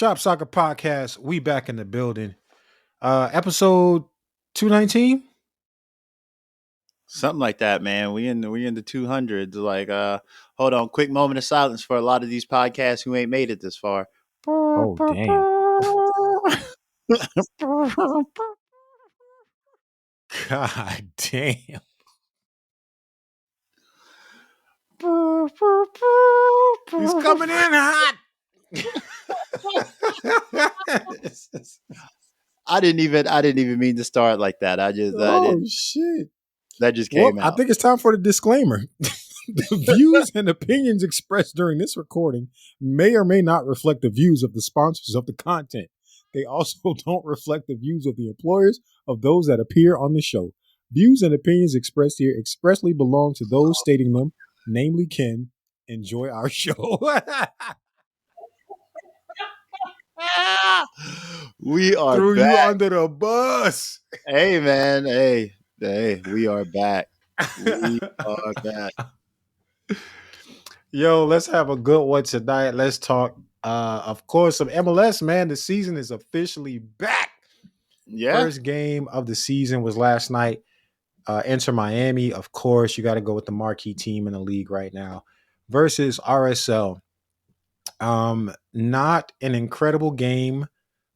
Shop Soccer Podcast. We back in the building. Episode 219. Something like that, man. We in the 200s. Like, hold on, quick moment of silence for a lot of these podcasts who ain't made it this far. Oh, damn. God damn. He's coming in hot. I didn't even mean to start like that. Shit. That just came out. I think it's time for the disclaimer. The views and opinions expressed during this recording may or may not reflect the views of the sponsors of the content. They also don't reflect the views of the employers of those that appear on the show. Views and opinions expressed here expressly belong to those stating them, namely Ken. Enjoy our show. We are Threw back. you under the bus. Hey, man. Hey, we are back. We are back. Yo, let's have a good one tonight. Let's talk, of course, some MLS, man. The season is officially back. Yeah. First game of the season was last night. Inter Miami, of course. You got to go with the marquee team in the league right now versus RSL. Not an incredible game,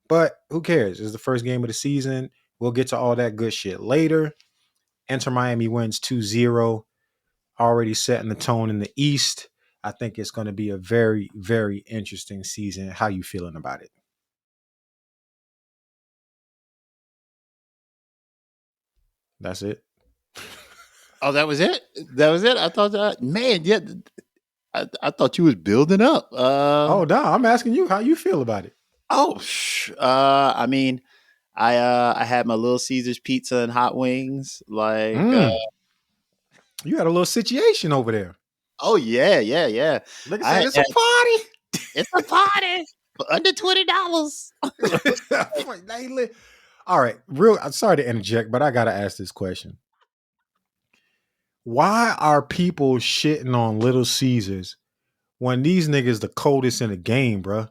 but who cares? It's the first game of the season. We'll get to all that good shit later. Inter Miami wins 2-0, already setting the tone in the East. I think it's going to be a very, very interesting season. How you feeling about it? That's it. Oh, that was it? That was it? I thought that, man, yeah. I thought you was building up. No, I'm asking you how you feel about it. I mean, I had my Little Caesars pizza and hot wings. Like, you had a little situation over there. Oh yeah. Look at that, it's a party. It's a party for under $20. All right, I'm sorry to interject, but I gotta ask this question. Why are people shitting on Little Caesars when these niggas the coldest in the game, bro?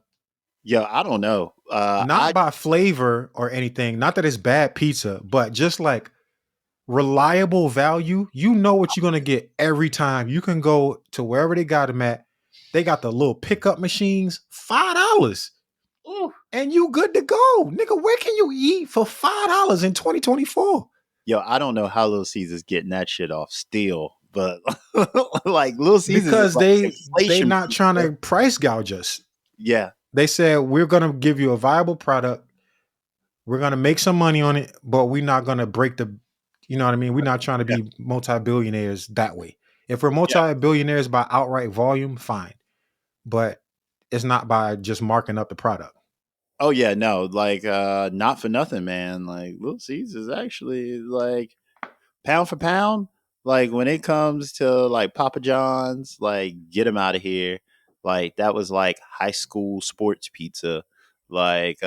Yo, I don't know. Not by flavor or anything. Not that it's bad pizza, but just like reliable value. You know what you're going to get every time. You can go to wherever they got them at. They got the little pickup machines, $5. Ooh. And you good to go. Nigga, where can you eat for $5 in 2024? Yo, I don't know how Little Caesars getting that shit off still, but like Little Caesars, because like they not trying to price gouge us. Yeah, they said we're gonna give you a viable product. We're gonna make some money on it, but we're not gonna break the. You know what I mean? We're not trying to be multi-billionaires that way. If we're multi-billionaires by outright volume, fine, but it's not by just marking up the product. Oh yeah, no, like not for nothing, man. Like Little Caesars actually like pound for pound. Like when it comes to like Papa John's, like get them out of here. Like that was like high school sports pizza. Like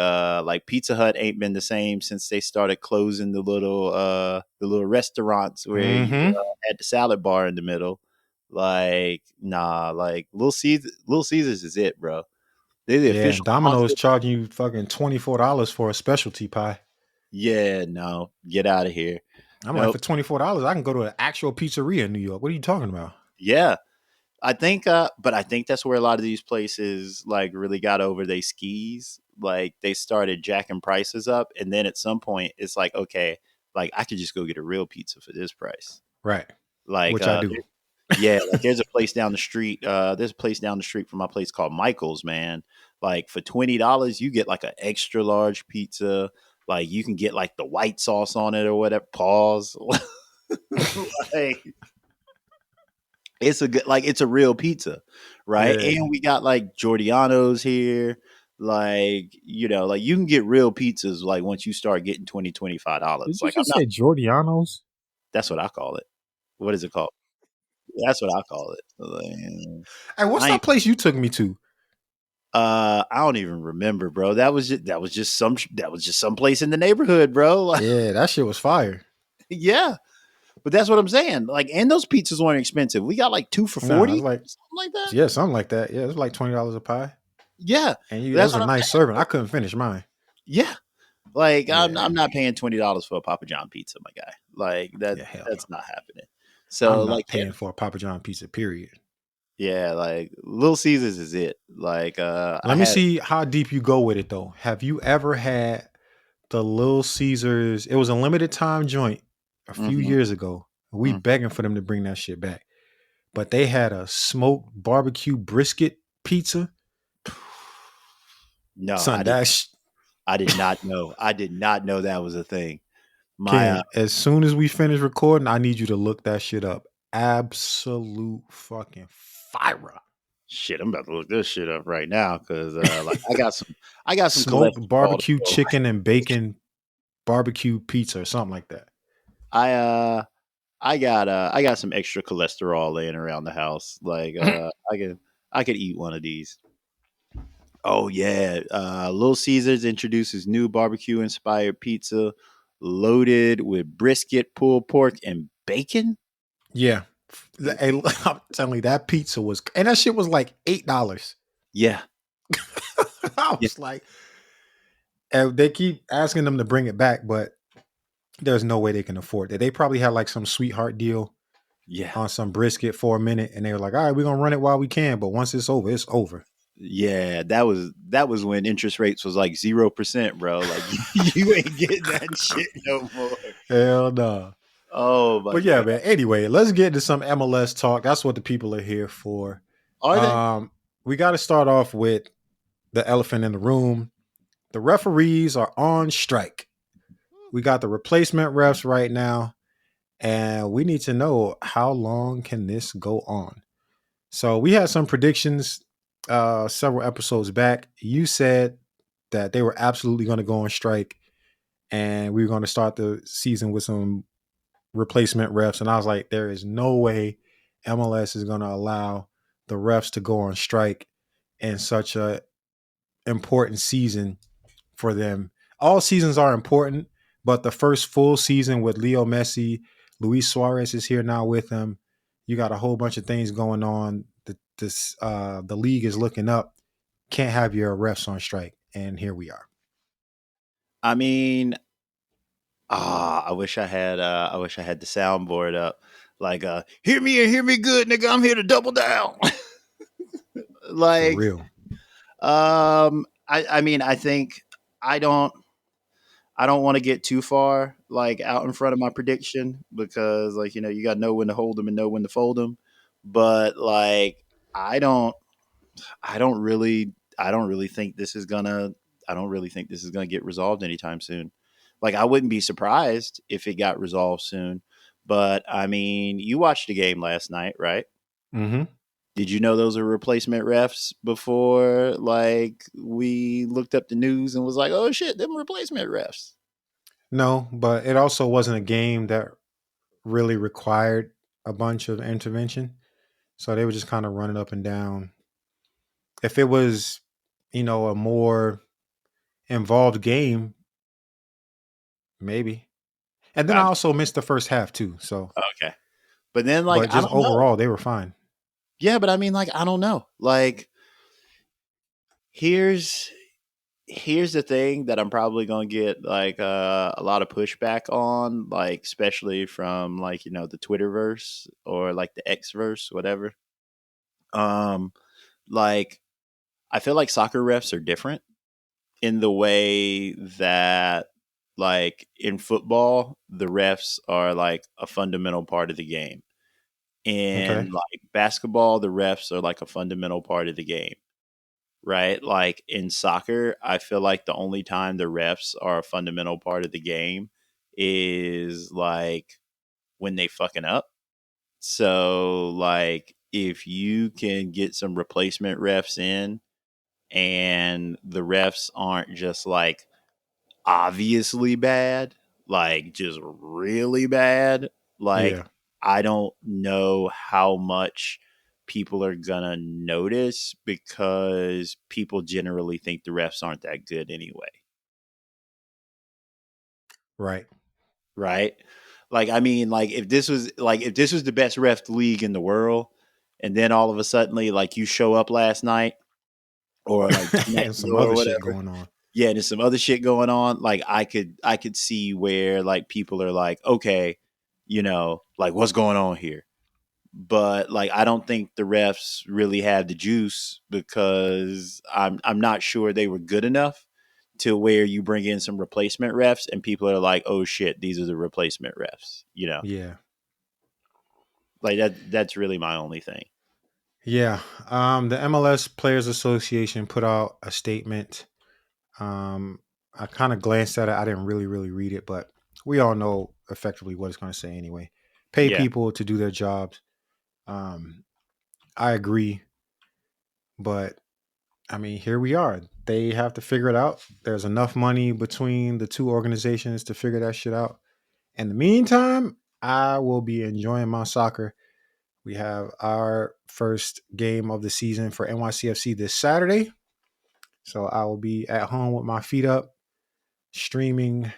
Pizza Hut ain't been the same since they started closing the little restaurants where you had the salad bar in the middle. Like nah, like Little Caesars is it, bro. They're the official. Domino's charging you fucking $24 for a specialty pie. Yeah, no, get out of here. I'm like, for $24, I can go to an actual pizzeria in New York. What are you talking about? Yeah, I think, but I think that's where a lot of these places like really got over their skis. Like they started jacking prices up, and then at some point, it's like, okay, like I could just go get a real pizza for this price, right? Like, which I do. Yeah, like there's a place down the street. There's a place down the street from my place called Michael's. Man, like for $20, you get like an extra large pizza. Like you can get like the white sauce on it or whatever. Pause. Like, it's a good, like it's a real pizza, right? Yeah. And we got like Giordano's here. Like, you know, like you can get real pizzas like once you start getting $20, $25. Did you like just say Giordano's? That's what I call it. What is it called? That's what I call it. Like, hey, what's that place you took me to? I don't even remember, bro. That was just some place in the neighborhood, bro. Like, yeah, that shit was fire. Yeah, but that's what I'm saying. Like, and those pizzas weren't expensive. We got like 2 for $40, like something like that. Yeah, something like that. Yeah, it was like $20 a pie. Yeah, And it that's was a what I'm nice saying. serving. I couldn't finish mine. Yeah, like Yeah. I'm not paying $20 for a Papa John pizza, my guy. Like Yeah, hell no. that's not happening. I'm So like not paying for a Papa John pizza, period. yeah, like Little Caesars is it. Like I Let me had see how deep you go with it though. Have you ever had the Little Caesars? It was a limited time joint a few hmm years ago. We begging for them to bring that shit back. But they had a smoked barbecue brisket pizza. no, Son, that I did not know. I did not know that was a thing. My Ken, as soon as we finish recording, I need you to look that shit up. Absolute fucking fire. shit, I'm about to look this shit up right now because like I got some Smoked cholesterol to barbecue go. chicken and bacon barbecue pizza or something like that. I I got some extra cholesterol laying around the house. Like I could eat one of these. Oh yeah, Little Caesars introduces new barbecue inspired pizza loaded with brisket, pulled pork, and bacon. Yeah. Hey, I'm telling you, that pizza was, and that shit was like $8. Yeah, I yeah, was like, and they keep asking them to bring it back, but there's no way they can afford it. They probably had like some sweetheart deal yeah. on some brisket for a minute, and they were like, "All right, we're gonna run it while we can, but once it's over, it's over." Yeah, that was when interest rates was like 0%, bro. Like you ain't getting that shit no more. Hell no. Oh my But yeah, god. man. Anyway, let's get into some MLS talk. That's what the people are here for. Are they? We got to start off with the elephant in the room. The referees are on strike. We got the replacement refs right now, and we need to know how long can this go on. So we had some predictions several episodes back. You said that they were absolutely going to go on strike, and we were going to start the season with some replacement refs. And I was like, there is no way MLS is going to allow the refs to go on strike in such a important season for them. All seasons are important, but the first full season with Leo Messi, Luis Suarez is here now with him. You got a whole bunch of things going on. The league is looking up. Can't have your refs on strike, and here we are. I mean, I wish I had the soundboard up. Like hear me and hear me good, nigga. I'm here to double down. For like real. I mean, I think I don't I don't want to get too far like out in front of my prediction because like you got to know when to hold them and know when to fold them. But like I don't I don't really think this is gonna I don't really think this is gonna get resolved anytime soon. Like I wouldn't be surprised if it got resolved soon. But I mean, you watched the game last night, right? Mm-hmm. Did you know those are replacement refs before like we looked up the news and was like, oh shit, them replacement refs? No, but it also wasn't a game that really required a bunch of intervention. So they were just kind of running up and down. If it was, a more involved game, maybe. And then I I, also missed the first half too. So, okay. But then like but I just don't know. overall, they were fine. Yeah, but I mean like I don't know. Like here's here's the thing that I'm probably gonna get like a lot of pushback on, like especially from like the Twitterverse or like the Xverse, whatever. Um, like I feel like soccer refs are different in the way that like in football the refs are like a fundamental part of the game. Okay. In like basketball, the refs are like a fundamental part of the game. Right? Like in soccer, I feel like the only time the refs are a fundamental part of the game is like when they fucking up. So like if you can get some replacement refs in and the refs aren't just like obviously bad, like just really bad, like Yeah. I don't know how much people are gonna notice because people generally think the refs aren't that good anyway, Right. right? Like I mean, like if this was the best ref league in the world, and then all of a sudden, like you show up last night or like And snatching some or other shit whatever. going on. Yeah, there's some other shit going on. Like I could see where like people are like, okay, like what's going on here? But like I don't think the refs really had the juice because I'm not sure they were good enough to where you bring in some replacement refs and people are like, oh shit, these are the replacement refs. Yeah. Like that's really my only thing. Yeah. The MLS Players Association put out a statement. Um, I kind of glanced at it. I didn't really read it, but we all know effectively what it's going to say anyway. Pay Yeah. people to do their jobs. Um, I agree, but I mean, here we are. They have to figure it out. There's enough money between the two organizations to figure that shit out. In the meantime, I will be enjoying my soccer. We have our first game of the season for NYCFC this Saturday. So I will be at home with my feet up, streaming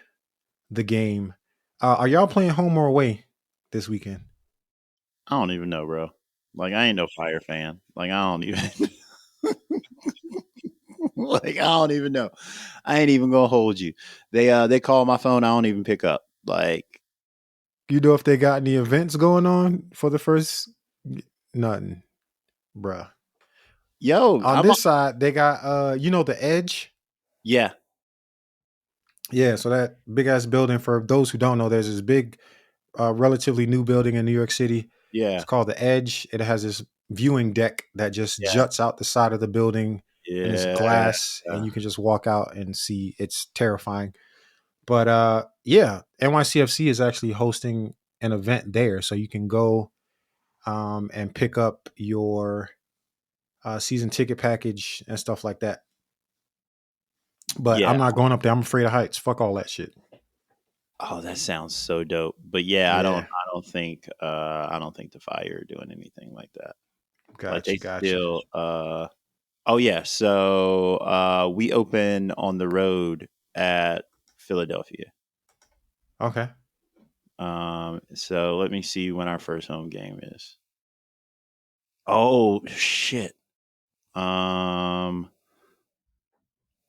the game. Are y'all playing home or away this weekend? I don't even know, bro. Like I ain't no Fire fan. Like I don't even like I don't even know. I ain't even gonna hold you. They call my phone, I don't even pick up. Like, You know if they got any events going on for the first? Nothing, bruh. yo, On this side, they got the Edge. yeah, Yeah, so that big ass building. For those who don't know, there's this big, relatively new building in New York City. It's yeah, called the Edge. It has this viewing deck that just yeah, juts out the side of the building, and it's yeah. glass, and you can just walk out and see. It's terrifying. But yeah, NYCFC is actually hosting an event there, so you can go and pick up your season ticket package and stuff like that. But Yeah. I'm not going up there. I'm afraid of heights. Fuck all that shit. Oh, that sounds so dope. But yeah, I don't Yeah, I don't think the Fire are doing anything like that. Like they gotcha. still oh yeah, so we open on the road at Philadelphia. Okay. So let me see when our first home game is. Oh shit. Um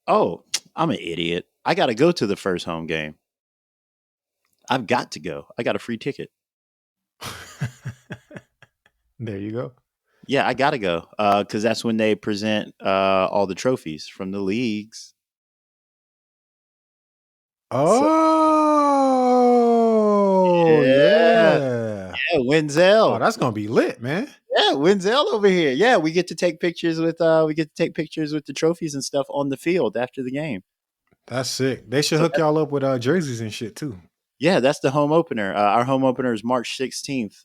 oh, I'm an idiot. I got to go to the first home game. I've got to go. I got a free ticket. There you go. Yeah, I gotta go because that's when they present all the trophies from the leagues. So Oh yeah, yeah. yeah, Oh, Wenzel. that's gonna be lit, man. Yeah, Wenzel over here. Yeah, we get to take pictures with the trophies and stuff on the field after the game. That's sick. They should So hook y'all up with jerseys and shit too. yeah, that's the home opener. Our home opener is March 16th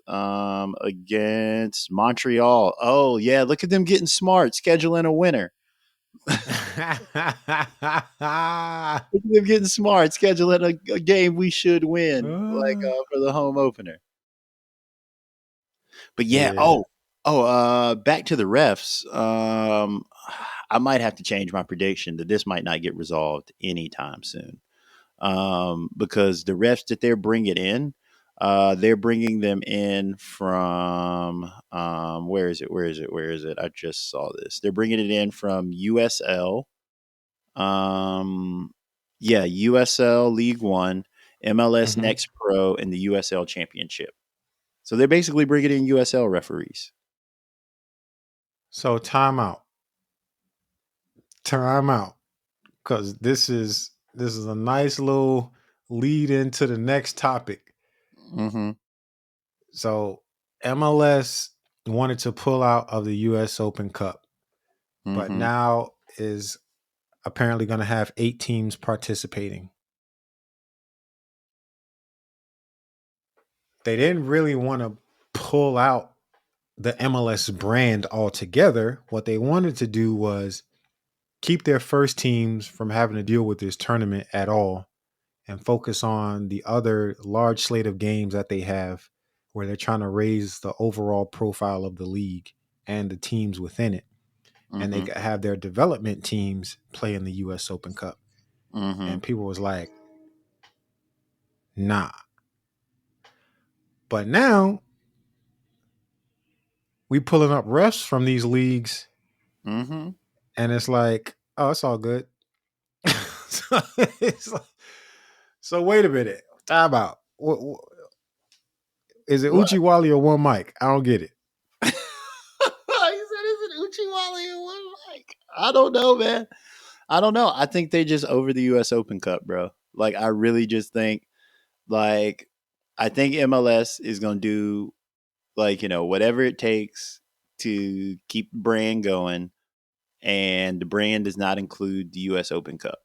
against Montreal. Oh yeah, look at them getting smart, scheduling a winner. Look at them getting smart, scheduling a game we should win, like for the home opener. But yeah, Yeah. back to the refs. I might have to change my prediction that this might not get resolved anytime soon. Because the refs that they're bringing them in from where is it? Where is it? Where is it? I just saw this. They're bringing it in from USL. Um, yeah, USL League One, MLS Hmm. Next Pro, and the USL Championship. So they're basically bringing in USL referees. So time out, because this is a nice little lead into the next topic. Mm-hmm. So MLS wanted to pull out of the U.S. Open Cup, but Mm-hmm. now is apparently going to have 8 teams participating. They didn't really want to pull out the MLS brand altogether. What they wanted to do was keep their first teams from having to deal with this tournament at all and focus on the other large slate of games that they have where they're trying to raise the overall profile of the league and the teams within it. And they Mm-hmm. could have their development teams play in the US Open Cup. Mm-hmm. And people was like, nah. But now we pulling up refs from these leagues Mm-hmm. and it's like, oh, it's all good. so, it's like, so wait a minute. Time out. Is it What? Uchiwali or one mic? I don't get it. He said it's an Uchiwali and one like. I don't know, man. I don't know. I think they just over the U.S. Open Cup, bro. Like, I really just think, like, I think MLS is going to do, like, whatever it takes to keep the brand going. And the brand does not include the U.S. Open Cup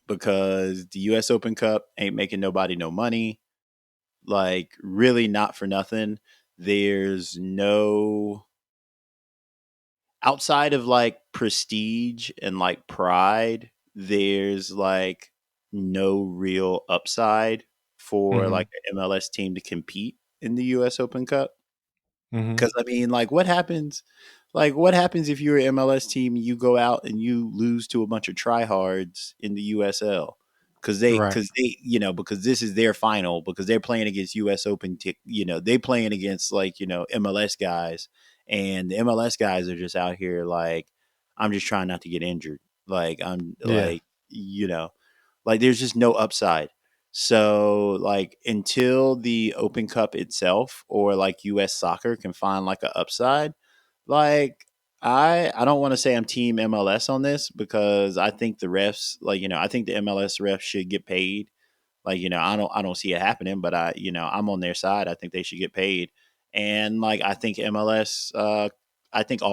because the U.S. Open Cup ain't making nobody no money. Like, really, not for nothing. There's no outside of like prestige and like pride, there's like no real upside for Mm-hmm. like an MLS team to compete in the US Open Cup. Mm-hmm. Because I mean, like, what happens? Like, what happens if you're an MLS team and you go out and you lose to a bunch of tryhards in the USL? Right. Because this is their final, because they're playing against US Open, they playing against like MLS guys, and the MLS guys are just out here like, I'm just trying not to get injured. Like I'm Yeah. like like there's just no upside. So like until the Open Cup itself or like US soccer can find like a upside, like I don't want to say I'm team MLS on this because I think the refs I think the MLS refs should get paid. Like I don't see it happening, but I'm on their side. I think they should get paid. And like I think all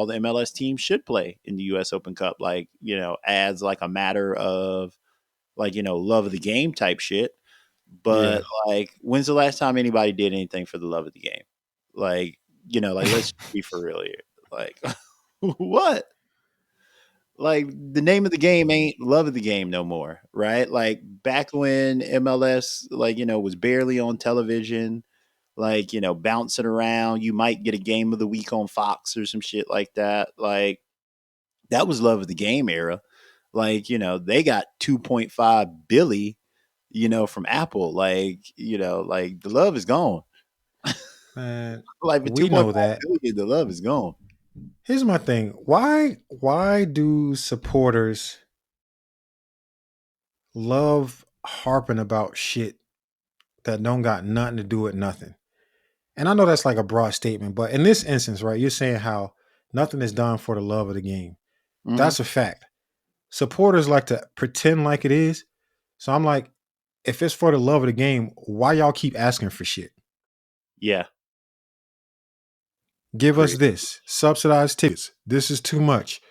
the MLS teams should play in the US Open Cup, like, as like a matter of like, love of the game type shit. Yeah. But like, when's the last time anybody did anything for the love of the game? Like, like, let's be for real here. Like, what? Like, the name of the game ain't love of the game no more, right? Like, back when MLS, like, was barely on television, like, bouncing around, you might get a game of the week on Fox or some shit like that. Like, that was love of the game era. Like, they got 2.5 billy, from Apple. Like the love is gone. Man, Like for we 2.5 know that. billion, the love is gone. Here's my thing. Why do supporters love harping about shit that don't got nothing to do with nothing? And I know that's like a broad statement, but in this instance, right, you're saying how nothing is done for the love of the game. Hmm. That's a fact. Supporters like to pretend like it is. So I'm like, if it's for the love of the game, why y'all keep asking for shit? Yeah, Give us agreed. this. Subsidized tickets. This is too much.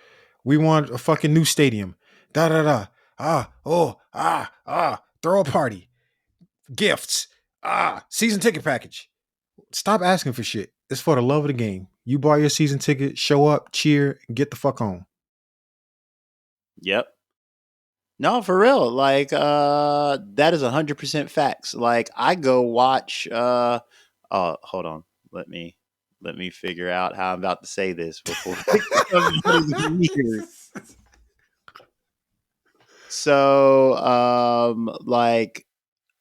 We want a fucking new stadium. Da da da. Throw a party. Gifts. Season ticket package. Stop asking for shit. It's for the love of the game. You buy your season ticket, show up, cheer, and get the fuck home. Yep. No, for real. Like that is 100% facts. Like I go watch hold on. Let me figure out how I'm about to say this before it becomes really weird. So like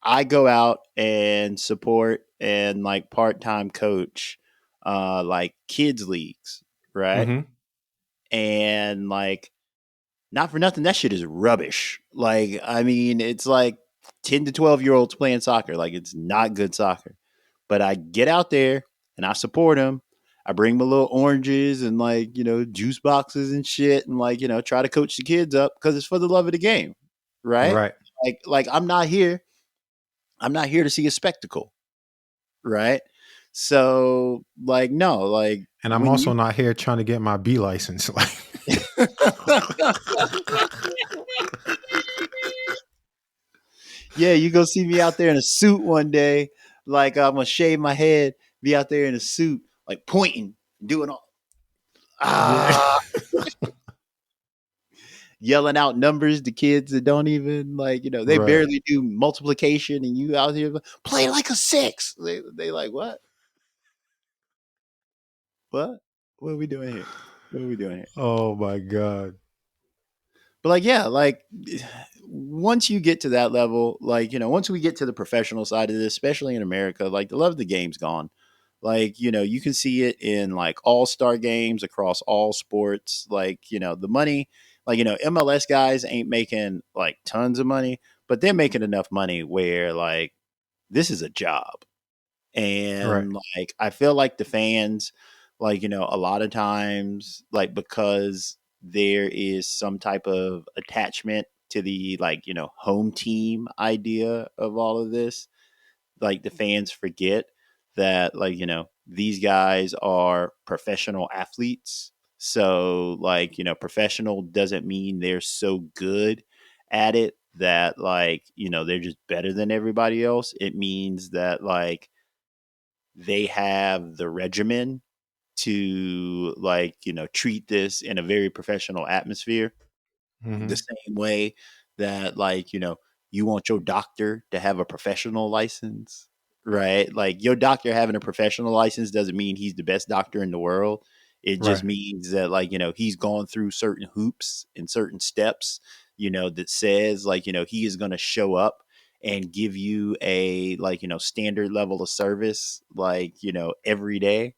I go out and support and like part-time coach like kids leagues, right? Mm-hmm. And like not for nothing, that shit is rubbish. Like I mean, it's like 10 to 12-year-olds playing soccer. Like it's not good soccer. But I get out there and I support them. I bring my little oranges and like, juice boxes and shit and like, try to coach the kids up because it's for the love of the game. Right? Right. Like I'm not here to see a spectacle, right? So, like, no, like And I'm when also you, not here trying to get my B license. Like, yeah, you go see me out there in a suit one day, like I'm gonna shave my head, be out there in a suit, like pointing, doing all yeah. ah, yelling out numbers to kids that don't even like, they Right. barely do multiplication, and you out here play like a six. They like what? What? What are we doing here? What are we doing here? Oh my God. But like, yeah, like once you get to that level, like, once we get to the professional side of this, especially in America, like the love of the game's gone. Like, you can see it in like all-star games across all sports. Like, the money, like, MLS guys ain't making like tons of money, but they're making enough money where like this is a job. Right. And like I feel like the fans, like, a lot of times, like, because there is some type of attachment to the, like, home team idea of all of this, like the fans forget that, like, these guys are professional athletes. So like, professional doesn't mean they're so good at it that, like, they're just better than everybody else. It means that like they have the regimen to, like, treat this in a very professional atmosphere, the Mm-hmm. same way that, like, you want your doctor to have a professional license, right? Like, your doctor having a professional license doesn't mean he's the best doctor in the world. It just Right. means that, like, he's gone through certain hoops and certain steps, that says, like, he is going to show up and give you a, like, standard level of service, like, every day,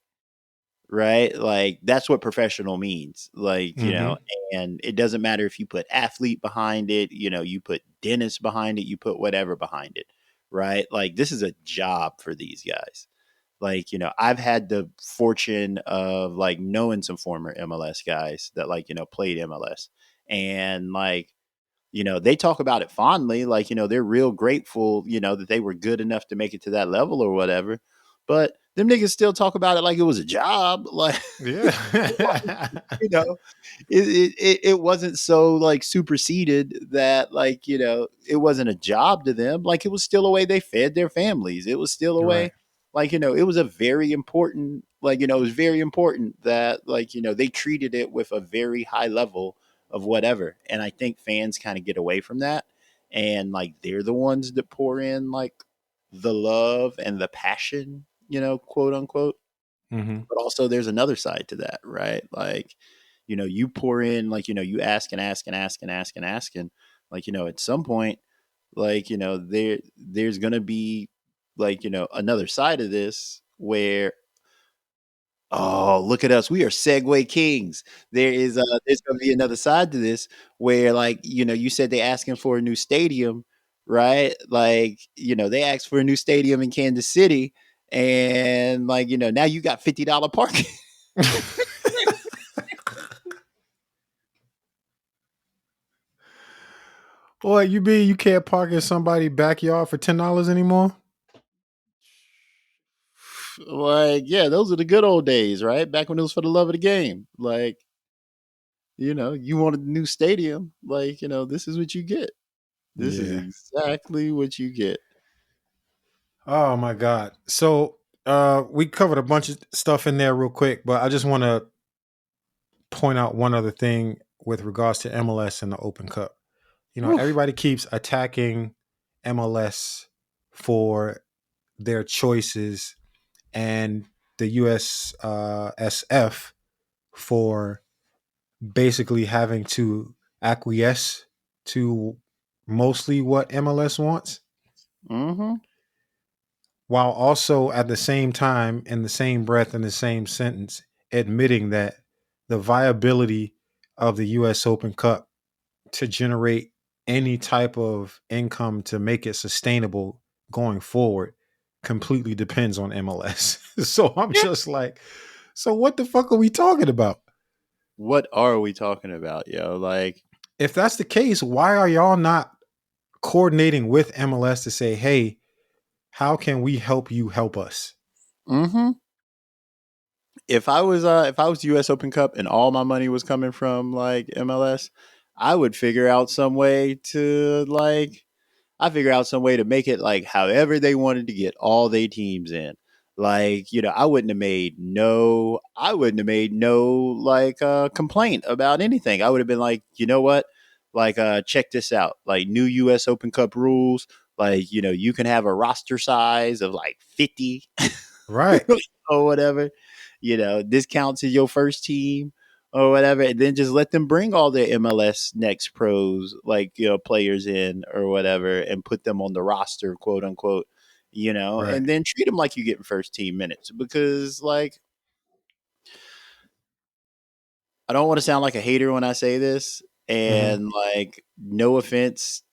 right? Like, that's what professional means. Like, Mm-hmm. and it doesn't matter if you put athlete behind it, you put dentist behind it, you put whatever behind it, right? Like, this is a job for these guys. Like, I've had the fortune of like knowing some former MLS guys that, like, played MLS, and like, they talk about it fondly. Like, they're real grateful, that they were good enough to make it to that level or whatever. But them niggas still talk about it like it was a job. Like, Yeah. you know, it wasn't so like superseded that, like, it wasn't a job to them. Like, it was still a way they fed their families. It was still a Right. way, like, it was a very important, like, it was very important that, like, they treated it with a very high level of whatever. And I think fans kind of get away from that. And like they're the ones that pour in like the love and the passion, quote unquote. Mm-hmm. But also there's another side to that, right? Like, you pour in, like, you ask and ask and ask and ask and ask. And like, at some point, like, there's gonna be like, another side of this where, oh, look at us. We are Segway kings. There's gonna be another side to this where, like, you said they asking for a new stadium, right? Like, they asked for a new stadium in Kansas City, and like, now you got $50 parking. Boy, you can't park in somebody's backyard for $10 anymore? Like, yeah, those are the good old days, right? Back when it was for the love of the game. Like, you wanted a new stadium, like, this is what you get. This is Yeah. exactly what you get. Oh my God. So we covered a bunch of stuff in there real quick, but I just want to point out one other thing with regards to MLS and the Open Cup. Oof. Everybody keeps attacking MLS for their choices and the USSF for basically having to acquiesce to mostly what MLS wants, Mm-hmm. while also at the same time, in the same breath, in the same sentence, admitting that the viability of the US Open Cup to generate any type of income to make it sustainable going forward completely depends on MLS. So I'm just like, so what the fuck are we talking about? What are we talking about, yo? Like, If that's the case, why are y'all not coordinating with MLS to say, hey, how can we help you help us? mm-hmm. If I was US Open Cup and all my money was coming from like MLS, I would figure out some way to like I figure out some way to make it like however they wanted to get all their teams in. Like, I wouldn't have made no like complaint about anything. I would have been like, you know what? Like, check this out. Like, new US Open Cup rules. Like, you can have a roster size of like 50 Right. or whatever. This counts as your first team or whatever, and then just let them bring all their MLS Next Pros, like, players in or whatever, and put them on the roster, quote unquote. Right. and then treat them like you get first team minutes because, like, I don't want to sound like a hater when I say this, Hmm. and like, no offense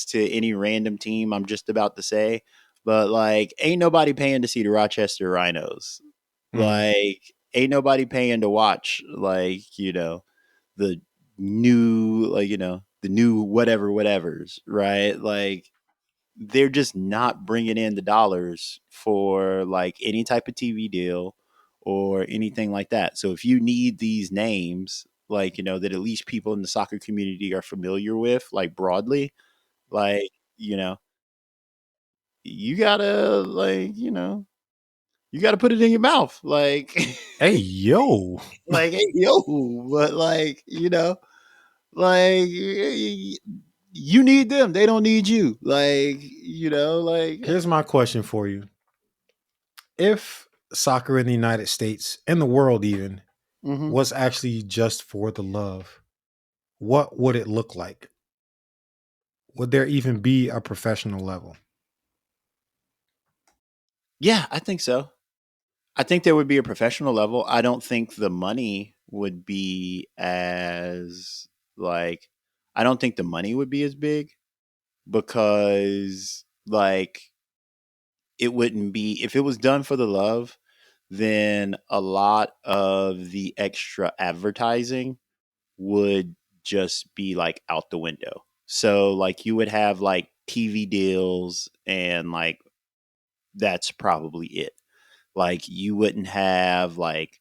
to any random team I'm just about to say, but like, ain't nobody paying to see the Rochester Rhinos. Hmm. Like, ain't nobody paying to watch, like, the the new whatever whatevers, right? Like, they're just not bringing in the dollars for like any type of TV deal or anything like that. So if you need these names, like, that at least people in the soccer community are familiar with, like, broadly, like, you know, you gotta, like, you gotta put it in your mouth. Like, Hey, yo. like, hey, yo, but like, like, you need them. They don't need you. Like, Here's my question for you. If soccer in the United States and the world even mhm. was actually just for the love, what would it look like? Would there even be a professional level? Yeah, I think so. I think there would be a professional level. I don't think the money would be as, like, I don't think the money would be as big because, like, it wouldn't be, if it was done for the love, then a lot of the extra advertising would just be like out the window. So like, you would have like TV deals, and like, that's probably it. Like, you wouldn't have like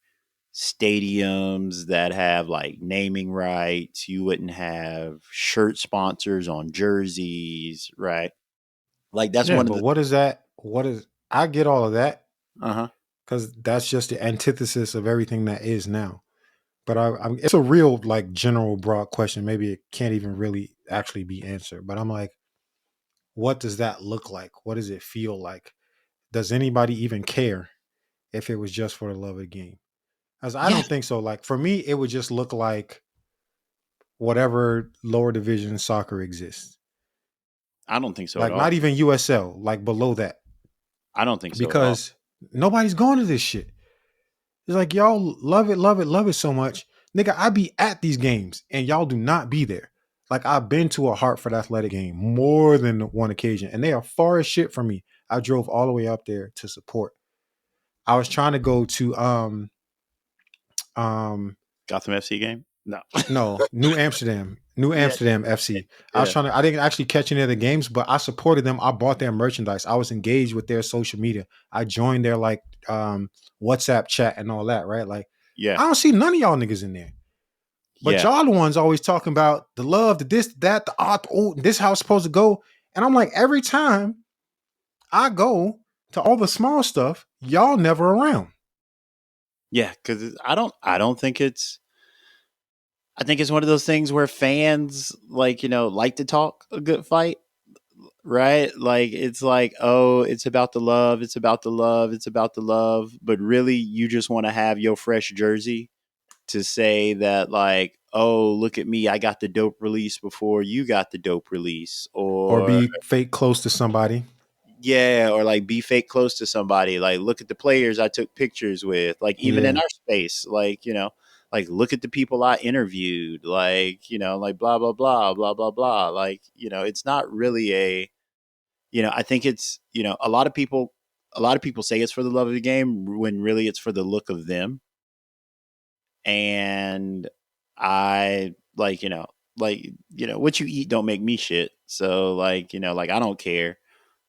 stadiums that have like naming rights. You wouldn't have shirt sponsors on jerseys, right? Like, that's Yeah, one of but the. what is that? What is I get all of that Uh huh. because that's just the antithesis of everything that is now. But it's a real like general broad question. Maybe it can't even really actually be answered. But I'm like, what does that look like? What does it feel like? Does anybody even care if it was just for the love of the game? As I Yeah, don't think so. Like for me, it would just look like whatever lower division soccer exists. I don't think so at Like all. not even USL, like below that. I don't think so at all. Because nobody's going to this shit. It's like y'all love it so much. Nigga, I be at these games and y'all do not be there. Like I've been to a Hartford Athletic game more than one occasion, and they are far as shit from me. I drove all the way up there to support. I was trying to go to um Gotham FC game? No. no, New Yeah, Amsterdam FC. yeah, I didn't actually catch any of the games, but I supported them. I bought their merchandise. I was engaged with their social media. I joined their like WhatsApp chat and all that, right? Like yeah, I don't see none of y'all niggas in there. But yeah. y'all the ones always talking about the love, the this, that, the art, oh, this how it's supposed to go. And I'm like, every time I go to all the small stuff, y'all never around. Yeah, because I don't think it's. I think it's one of those things where fans, like, like to talk a good fight, right? Like, it's like, oh, it's about the love, it's about the love, it's about the love, but really, you just want to have your fresh jersey to say that, like, oh, look at me, I got the dope release before you got the dope release, Or or be fake close to somebody. yeah, or like be fake close to somebody. Like, look at the players I took pictures with. Like, even in Yeah. our space, like, like, look at the people I interviewed. Like, like, blah blah blah blah blah blah. Like, it's not really a. I think it's, a lot of people say it's for the love of the game when really it's for the look of them. And I like, what you eat don't make me shit. So like, like, I don't care.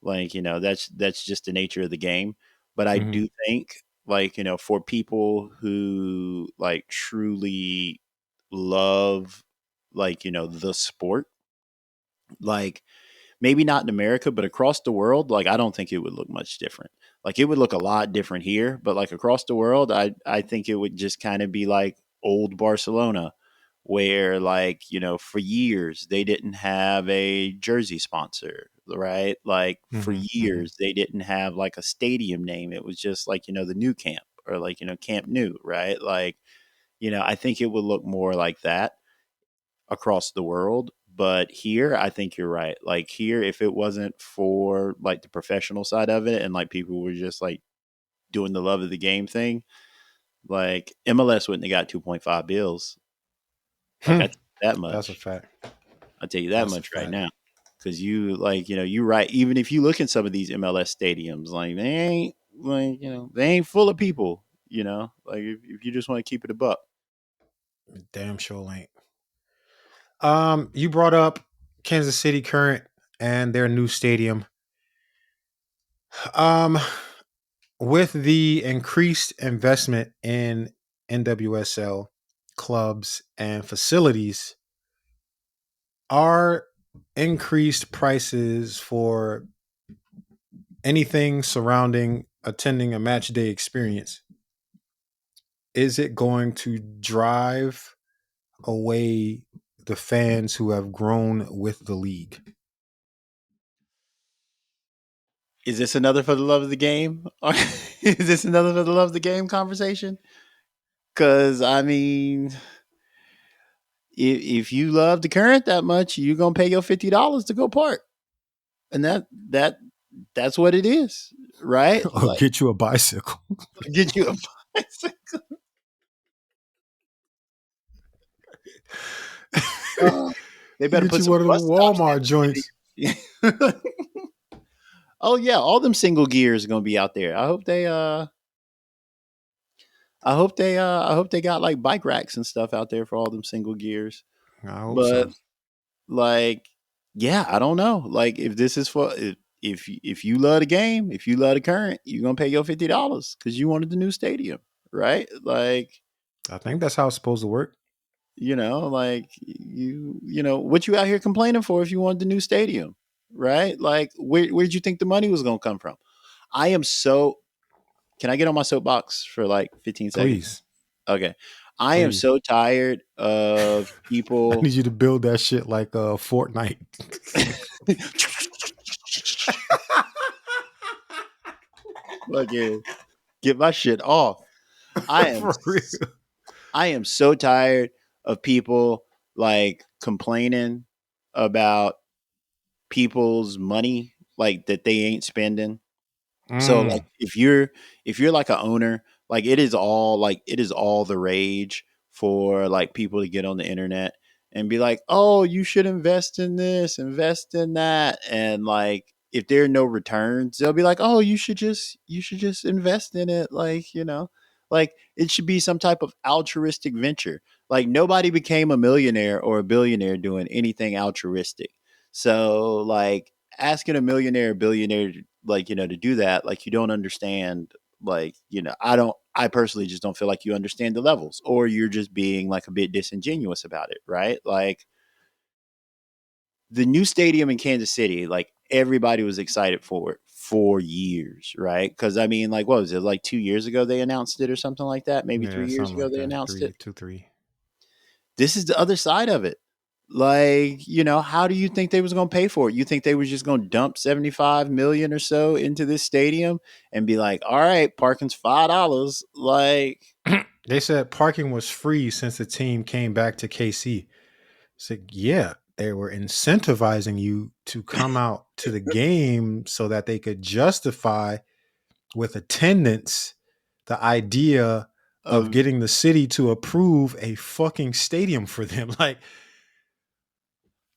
Like, that's just the nature of the game. But I Hmm. do think, like, for people who like truly love, like, the sport, like, maybe not in America, but across the world, like, I don't think it would look much different. Like, it would look a lot different here, but like across the world, I think it would just kind of be like old Barcelona, where, like, for years they didn't have a jersey sponsor, right? Like, for Hmm. Hmm. years they didn't have like a stadium name. It was just like, the new camp, or like, Camp New, right? Like, I think it would look more like that across the world. But here, I think you're right. Like here, if it wasn't for like the professional side of it and like people were just like doing the love of the game thing, like MLS wouldn't have got 2.5 bills. Like I tell you that That's a much. fact. I tell you that That's a much right fact. now. Because you like, you're right. Even if you look in some of these MLS stadiums, like they ain't like, they ain't full of people. Like if you just want to keep it a buck. Damn sure ain't. You brought up Kansas City Current and their new stadium. Um, with the increased investment in NWSL clubs and facilities, are increased prices for anything surrounding attending a match day experience, is it going to drive away the fans who have grown with the league? Is this another for the love of the game? Or is this another for the love of the game conversation? Because I mean, if you love the Current that much, you're gonna pay your $50 to go park, and that's what it is, right? Or Like get you a bicycle? get you a bicycle. Uh, they better Get put you some one of the bus stops Walmart joints. in the stadium. Oh yeah, all them single gears are gonna be out there. I hope they got like bike racks and stuff out there for all them single gears. I hope But so. like, yeah, I don't know. Like if this is for if you love the game, if you love the Current, you're gonna pay your $50 because you wanted the new stadium, right? Like, I think that's how it's supposed to work. like what you out here complaining for if you wanted the new stadium, right? Like where'd you think the money was gonna come from? I am so Can I get on my soapbox for like 15 seconds? Please, Okay. I am please. so tired of I people need you to build that shit like Fortnite. fucking get my shit off. I am For real. I am so tired of people like complaining about people's money like that they ain't spending. So like Mm. if you're like a owner, like it is all the rage for like people to get on the internet and be like, "Oh, you should invest in this, invest in that." And like if there are no returns, they'll be like, "Oh, you should just invest in it." Like it should be some type of altruistic venture. Like nobody became a millionaire or a billionaire doing anything altruistic. So like asking a millionaire or billionaire to do that, like you don't understand, I personally just don't feel like you understand the levels, or you're just being like a bit disingenuous about it, right? Like the new stadium in Kansas City, like everybody was excited for it for years, right? Because I mean, like what was it, like 2 years ago they announced it or something like that, maybe Yeah, 3 years something ago like they that. announced Three, it. two, three. This is the other side of it. Like, how do you think they was going to pay for it? You think they was just going to dump 75 million or so into this stadium and be like, "All right, parking's $5." Like, They said parking was free since the team came back to KC. So yeah, they were incentivizing you to come out to the game so that they could justify with attendance the idea of of getting the city to approve a fucking stadium for them. Like,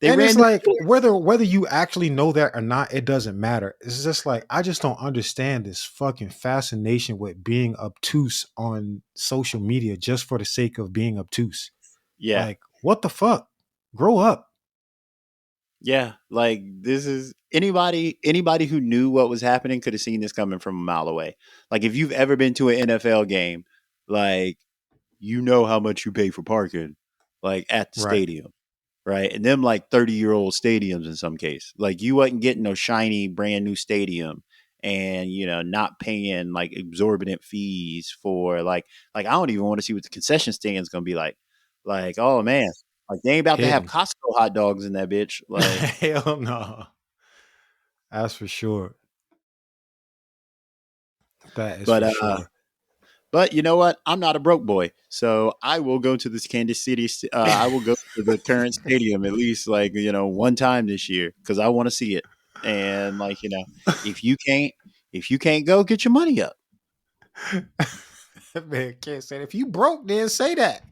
they and it's ran the like whether you actually know that or not, it doesn't matter. It's just like I just don't understand this fucking fascination with being obtuse on social media just for the sake of being obtuse. Yeah. Like, what the fuck? Grow up. Yeah, like this is anybody who knew what was happening could have seen this coming from a mile away. Like if you've ever been to an NFL game, like you know how much you pay for parking like at the Right. stadium. Right? And them like 30-year-old stadiums in some case. Like you wasn't getting no shiny brand new stadium and not paying like exorbitant fees for like I don't even want to see what the concession stand's gonna be like. Like, oh man, like they ain't about to have Hidden. Costco hot dogs in that bitch. Like, Hell no. That's for sure. That is but for sure. But you know what? I'm not a broke boy, so I will go to this Kansas City. I will go to the current stadium at least like one time this year because I want to see it. And like if you can't, if you can't go, get your money up. Man, can't say it. If you broke, then say that.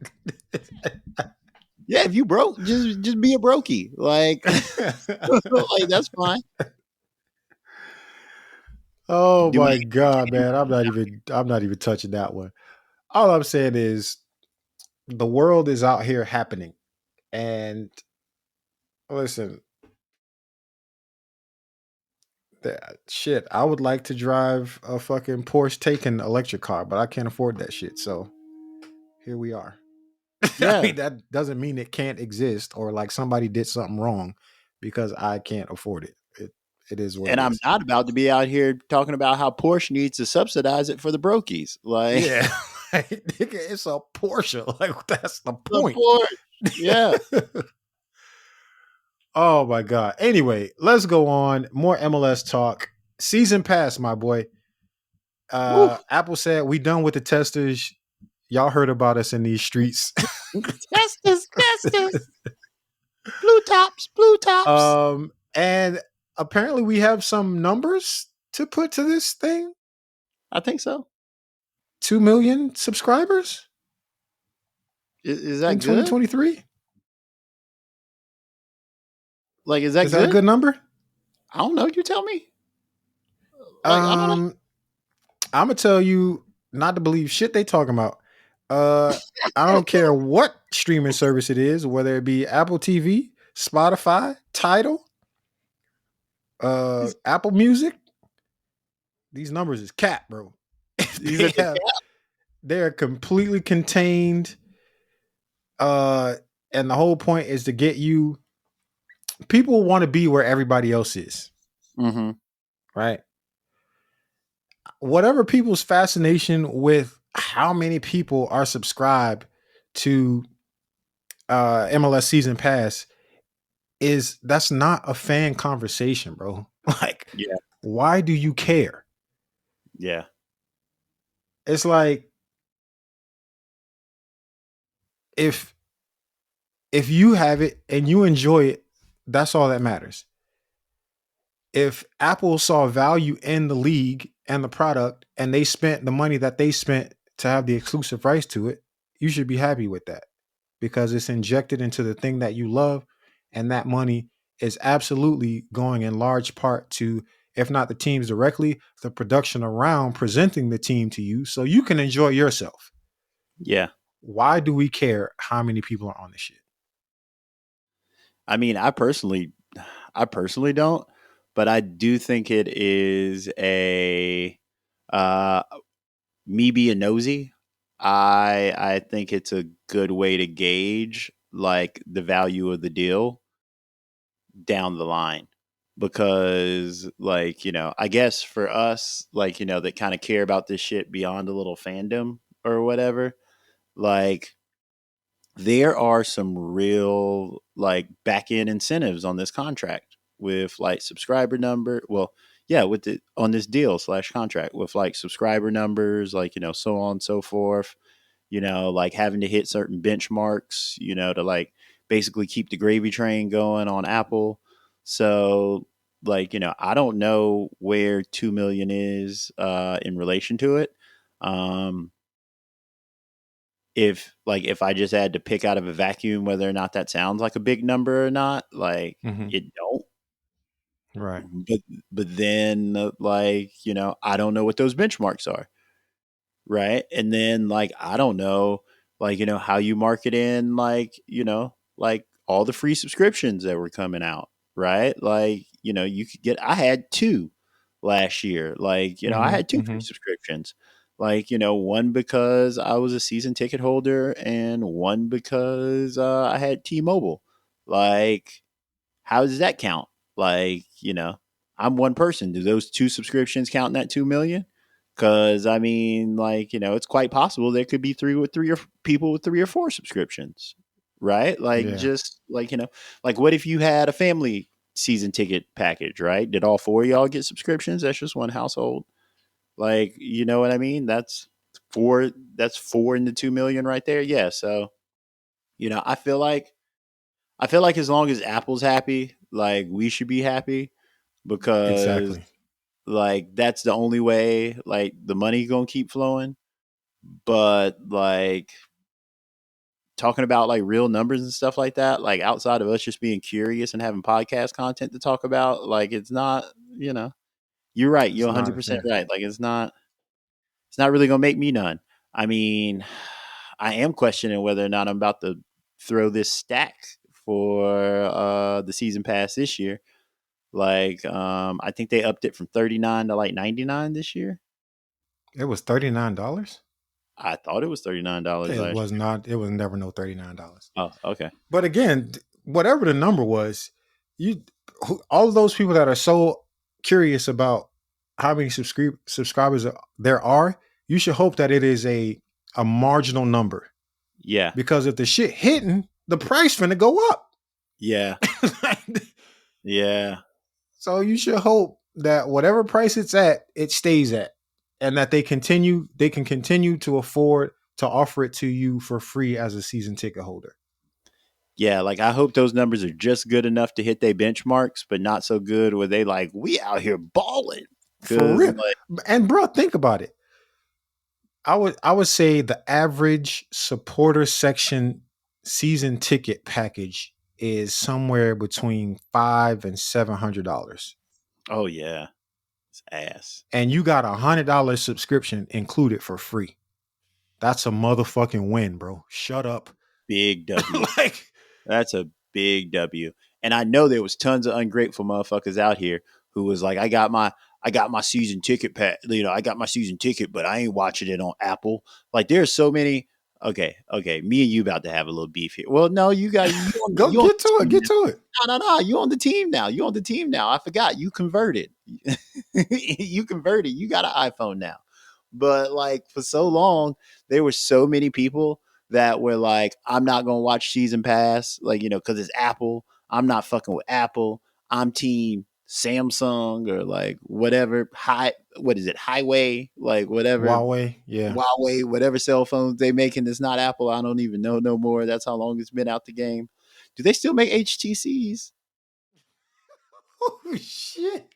Yeah, if you broke, just be a brokey. Like, like that's fine. Oh Do my we? god, man. I'm not even touching that one. All I'm saying is the world is out here happening. And listen, shit, I would like to drive a fucking Porsche Taycan electric car, but I can't afford that shit. So here we are. I Yeah, mean, that doesn't mean it can't exist or like somebody did something wrong because I can't afford it. It is what and it I'm is. not about to be out here talking about how Porsche needs to subsidize it for the brokies. Like Yeah. Nigga, it's a Porsche. Like that's the the point. Porsche. Yeah. Oh my god. Anyway, let's go on. More MLS talk. Season pass, my boy. Woo. Apple said we done with the testers. Y'all heard about us in these streets. Testers, testers. Blue tops, blue tops. And apparently we have some numbers to put to this thing. I think so. 2 million subscribers Is in that good? 2023. Like, is that Is that a good? good number? I don't know. You tell me. Like, I don't know. Um, I'm gonna tell you not to believe shit they talking about. Uh, I don't care what streaming service it is, whether it be Apple TV, Spotify, Tidal, Apple Music. These numbers is cap, bro. These they are the have, they're completely contained. Uh, and the whole point is to get you. People want to be where everybody else is, mm-hmm. right? Whatever people's fascination with how many people are subscribed to MLS Season Pass is that's not a fan conversation, bro. Like, Yeah, why do you care? yeah, It's like if if you have it and you enjoy it, that's all that matters. If Apple saw value in the league and the product and they spent the money that they spent to have the exclusive rights to it, you should be happy with that because it's injected into the thing that you love. And that money is absolutely going in large part to, if not the teams directly, the production around presenting the team to you so you can enjoy yourself. yeah. Why do we care how many people are on this shit? I mean, I personally don't, but I do think it is a uh, me being nosy. I think it's a good way to gauge like the value of the deal down the line because like I guess for us like that kind of care about this shit beyond a little fandom or whatever, like there are some real like back end incentives on this contract with like subscriber number, well yeah, with the on this deal slash contract with like subscriber numbers, like so on and so forth, like having to hit certain benchmarks, to like basically keep the gravy train going on Apple. So, like, I don't know where 2 million is in relation to it. Um, if I just had to pick out of a vacuum whether or not that sounds like a big number or not, like Mm-hmm. it don't. Right. But then like, I don't know what those benchmarks are. Right. And then like I don't know like how you market in like like all the free subscriptions that were coming out, right? Like you could get, I had two last year, like I Mm-hmm. had two free Mm-hmm. subscriptions, like one because I was a season ticket holder and one because I had T-Mobile. Like how does that count? Like, I'm one person. Do those two subscriptions count in that 2 million? Because I mean, like, it's quite possible there could be three or people with three or four subscriptions, right? Like, Yeah. just like, like what if you had a family season ticket package, right? Did all four of y'all get subscriptions? That's just one household. Like, you know what I mean? That's four. That's four in the 2 million right there. Yeah. So I feel like as long as Apple's happy, like we should be happy because Exactly. like that's the only way like the money gonna keep flowing. But like talking about like real numbers and stuff like that, like outside of us just being curious and having podcast content to talk about, like it's not, you're right. You're It's not. 100% Yeah. right. Like it's not really gonna make me none. I mean, I am questioning whether or not I'm about to throw this stack for the season pass this year. Like, I think they upped it from 39 to like 99 this year. It was $39. I thought it was $39 It last was year. not. It was never no $39. Oh, okay. But again, whatever the number was, you all of those people that are so curious about how many subscribers there are, you should hope that it is a marginal number, Yeah. because if the shit hitting, the price finna go up. Yeah. Yeah. So you should hope that whatever price it's at, it stays at, and that they can continue to afford to offer it to you for free as a season ticket holder. Yeah. Like, I hope those numbers are just good enough to hit their benchmarks, but not so good where they like, we out here balling. For Cause, real. like, And bro, think about it. I would say the average supporter section season ticket package is somewhere between $500 and $700, oh, yeah. It's ass. and you got $100 subscription included for free. That's a motherfucking win, bro. Shut up. Big W. Like, That's a big W. And I know there was tons of ungrateful motherfuckers out here who was like, I got my season ticket I got my season ticket, but I ain't watching it on Apple. Like there's so many. Okay. Me and you about to have a little beef here. Well, no, go you on get to the it. team Get now. to it. No. You on the team now. You on the team now. I forgot. You converted. You converted. You got an iPhone now. But like for so long, there were so many people that were like, I'm not gonna watch season pass, like, because it's Apple. I'm not fucking with Apple. I'm team Samsung or like whatever what is it, Highway, like whatever Huawei. Yeah. Huawei, whatever cell phones they making that's not Apple. I don't even know no more. That's how long it's been out the game. Do they still make HTCs? Oh shit.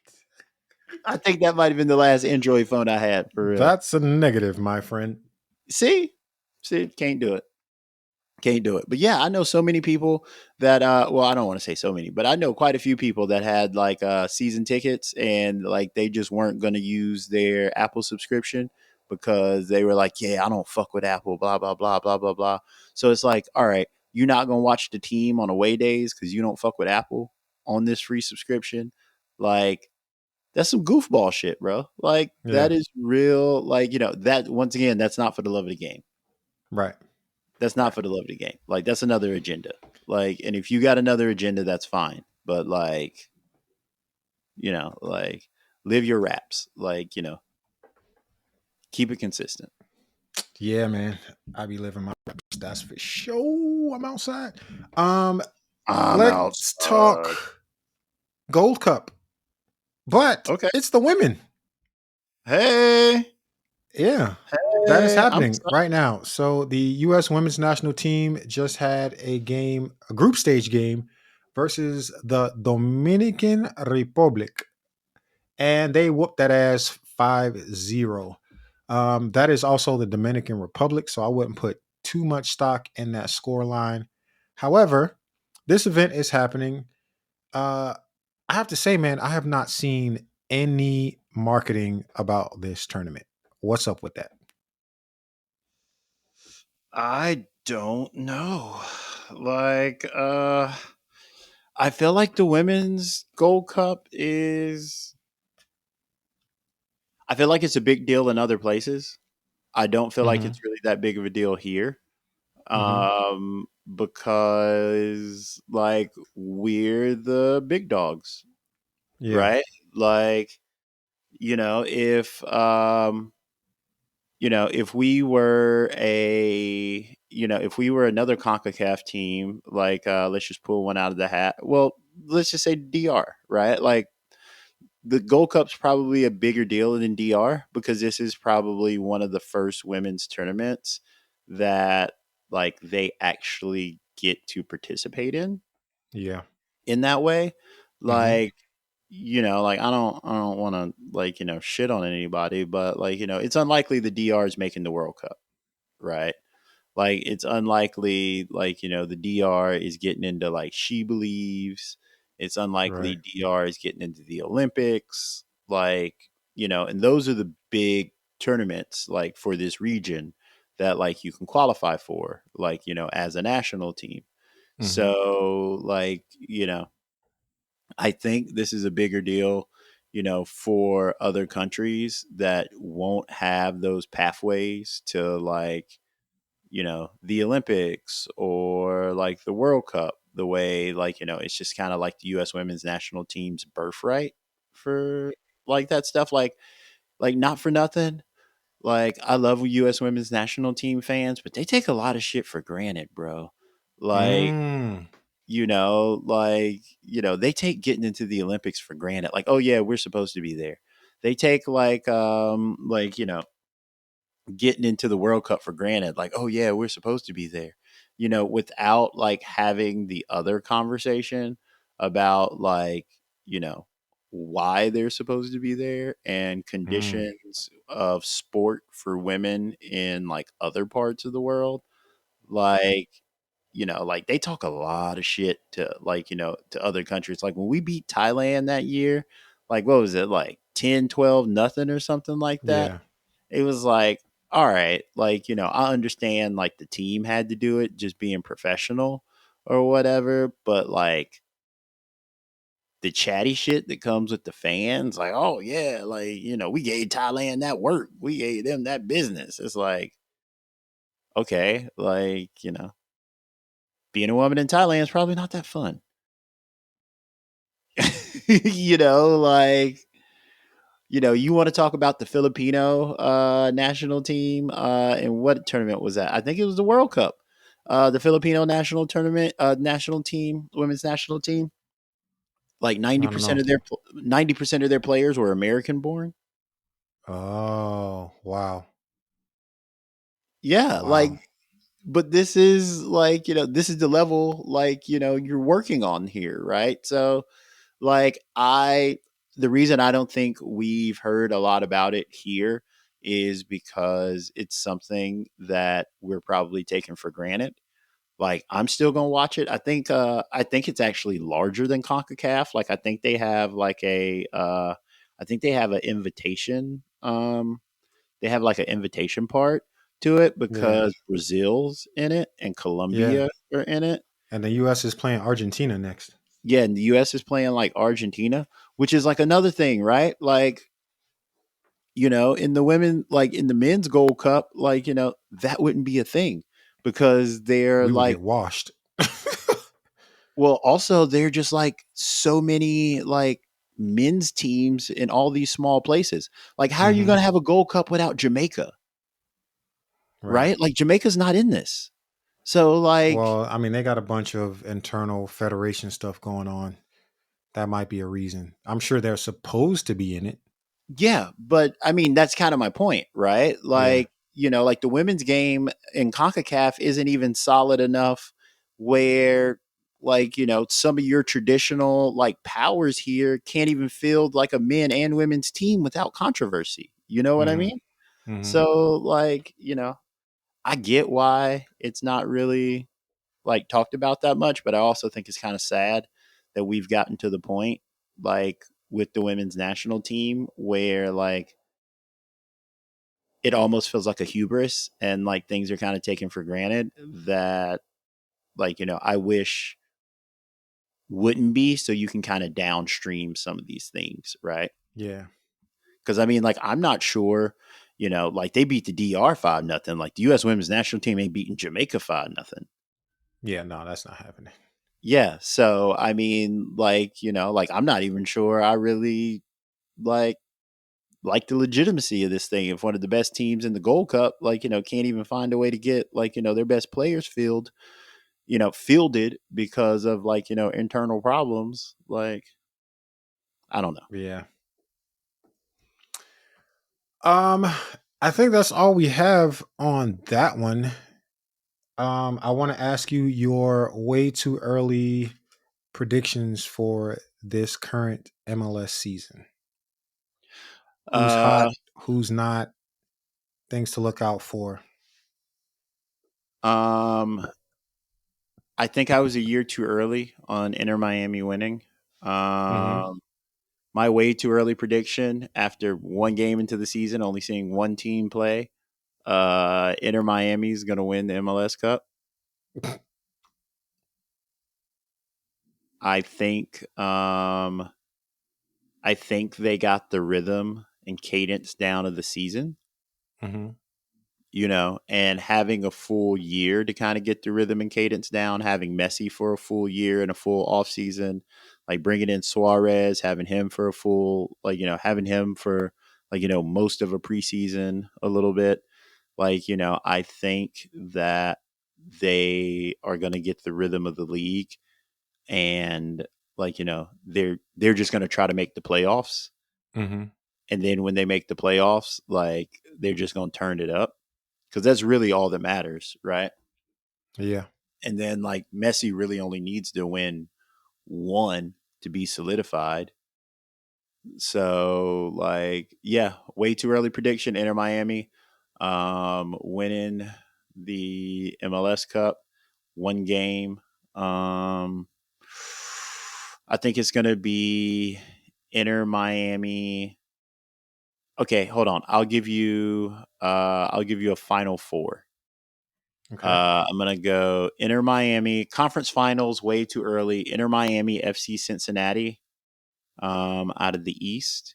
I think that might have been the last Android phone I had for real. That's a negative, my friend. See, can't do it. Can't do it. But yeah, I know so many people that well, I don't want to say so many, but I know quite a few people that had like season tickets and like they just weren't going to use their Apple subscription because they were like, yeah, I don't fuck with Apple, blah blah blah blah blah blah. So it's like, all right, you're not going to watch the team on away days cuz you don't fuck with Apple on this free subscription. Like that's some goofball shit, bro. Like Yeah. that is real, like, that once again, that's not for the love of the game. Right. That's not Right. for the love of the game. Like that's another agenda. Like, and if you got another agenda, that's fine. But like, like live your raps. Like, keep it consistent. Yeah, man. I be living my reps. That's for sure. I'm outside. Um, I'm let's outside. talk Gold Cup. But Okay. it's the women. Hey. Yeah. That is I'm happening excited. right now. So the US women's national team just had a game, a group stage game versus the Dominican Republic, and they whooped that ass 5-0. That is also the Dominican Republic, so I wouldn't put too much stock in that score line. However, this event is happening. Uh, I have to say, man, I have not seen any marketing about this tournament. What's up with that? I don't know. Like, I feel like the women's Gold Cup is I feel like it's a big deal in other places. I don't feel like Mm-hmm. it's really that big of a deal here. Mm-hmm. Because like we're the big dogs, Yeah. right? Like, if we were if we were another CONCACAF team, like let's just pull one out of the hat. Well, let's just say DR, right? Like the Gold Cup's probably a bigger deal than DR because this is probably one of the first women's tournaments that like they actually get to participate Yeah. in that way. Hmm. Like, like I don't want to like, shit on anybody, but like, it's unlikely the DR is making the World Cup, right? Like it's unlikely like, the DR is getting into like She Believes. It's unlikely Right. DR is getting into the Olympics. Like, and those are the big tournaments like for this region that like you can qualify for, like, as a national team. Hmm. So like, I think this is a bigger deal, for other countries that won't have those pathways to like, the Olympics or like the World Cup, the way like, it's just kind of like the US women's national team's birthright for like that stuff. Like not for nothing. Like I love US women's national team fans, but they take a lot of shit for granted, bro. Like, Mm. they take getting into the Olympics for granted. Like, oh yeah, we're supposed to be there. They take like, getting into the World Cup for granted. Like, oh yeah, we're supposed to be there. Without like having the other conversation about like, you know, why they're supposed to be there and Mm. conditions of sport for women in like other parts of the world. Like, like they talk a lot of shit to like, to other countries. Like when we beat Thailand that year, like what was it, like 10-12 nothing or something like that? Yeah. It was like, all right, like, I understand like the team had to do it just being professional or whatever, but like the chatty shit that comes with the fans, like, oh yeah, like, we gave Thailand that work. We gave them that business. It's like, okay, like, being a woman in Thailand is probably not that fun. Like, you want to talk about the Filipino national team, and what tournament was that? I think it was the World Cup. The Filipino national tournament, national team, women's national team, like I don't know. 90% of their players were American born. Oh, wow. Yeah, like, Wow. but this is like, this is the level like, you're working on here, right? So like the reason I don't think we've heard a lot about it here is because it's something that we're probably taking for granted. Like I'm still gonna watch it. I think it's actually larger than CONCACAF. Like I think they have an invitation. They have like an invitation part to it Yeah. because Brazil's in it and Yeah. Colombia are in it. And the U.S. is playing Argentina next. Yeah, and the US is playing like Argentina, which is like another thing, right? Like, in the women, like in the men's Gold Cup, like, that wouldn't be a thing because they're We would like, get washed. well, also they're just like so many like men's teams in all these small places. Like, how are you Hmm. going to have a Gold Cup without Jamaica, Right. right? Like, Jamaica's not in this. So, like, Well, I mean, they got a bunch of internal federation stuff going on. That might be a reason. I'm sure they're supposed to be in it. yeah, but I mean, that's kind of my point, right? Yeah. Like, like the women's game in CONCACAF isn't even solid enough where, like, some of your traditional, like, powers here can't even field like a men and women's team without controversy. You know what I Hmm. mean? Hmm. So, like, I get why it's not really like talked about that much, but I also think it's kind of sad that we've gotten to the point like with the women's national team where like it almost feels like a hubris and like things are kind of taken for granted that like I wish wouldn't be, so you can kind of downstream some of these things, right? Yeah. Because I mean, like, I'm not sure, like they beat the DR 5-0. Like the US women's national team ain't beating Jamaica 5-0. Yeah. No, that's not happening. Yeah, so I mean, like, like I'm not even sure I really like the legitimacy of this thing. If one of the best teams in the Gold Cup, like, can't even find a way to get like, their best players fielded because of like, internal problems, like, I don't know. Yeah. Um, I think that's all we have on that one. I want to ask you your way too early predictions for this current MLS season. Who's hot? Uh, Who's not? Things to look out for. um, I think I was a year too early on Inter Miami winning. Mm-hmm. Um, my way too early prediction after one game into the season, only seeing one team play. Inter Miami is going to win the MLS Cup. I think. I think they got the rhythm and cadence down of the season. Mm-hmm. And having a full year to kind of get the rhythm and cadence down, having Messi for a full year and a full off season, like bringing in Suarez, having him for a full, having him for most of a preseason a little bit. I think that they are going to get the rhythm of the league and they're just going to try to make the playoffs. Mm-hmm. And then when they make the playoffs, they're just going to turn it up because that's really all that matters, right? Yeah. And then Messi really only needs to win one to be solidified. So yeah, way too early prediction. Inter Miami, winning the MLS Cup, one game. Um, I think it's gonna be Inter Miami. Okay, hold on. I'll give you a final four. Okay. I'm gonna go Inter Miami conference finals way too early. Inter Miami FC Cincinnati out of the East,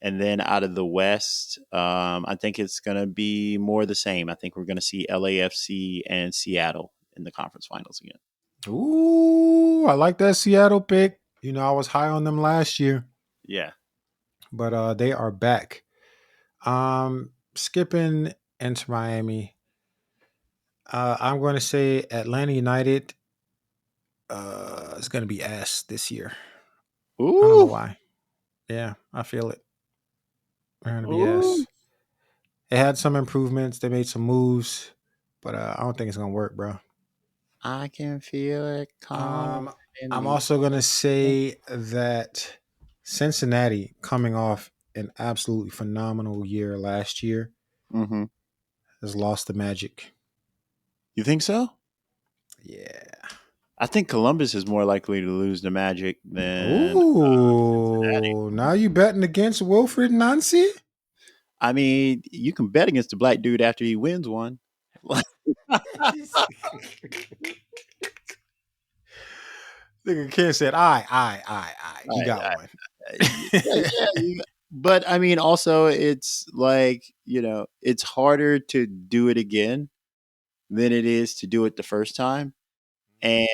and then out of the West, I think it's gonna be more the same. I think we're gonna see LAFC and Seattle in the conference finals again. Ooh, I like that Seattle pick. I was high on them last year, Yeah. but they are back. Skipping into Miami. I'm going to say Atlanta United is going to be ass this year. I don't know Ooh. why. Yeah, I feel it. They're going to be Ooh. ass. They had some improvements. They made some moves, but I don't think it's going to work, bro. I can feel it calm Um, in I'm the. also going to say that Cincinnati, coming off an absolutely phenomenal year last year, Mm-hmm. has lost the magic. You think so? Yeah. I think Columbus is more likely to lose the Magic than Cincinnati. Ooh, now you betting against Wilfred Nancy? I mean, you can bet against the black dude after he wins one. Nigga Ken said, "I." He got one. But I mean, also, it's it's harder to do it again than it is to do it the first time. And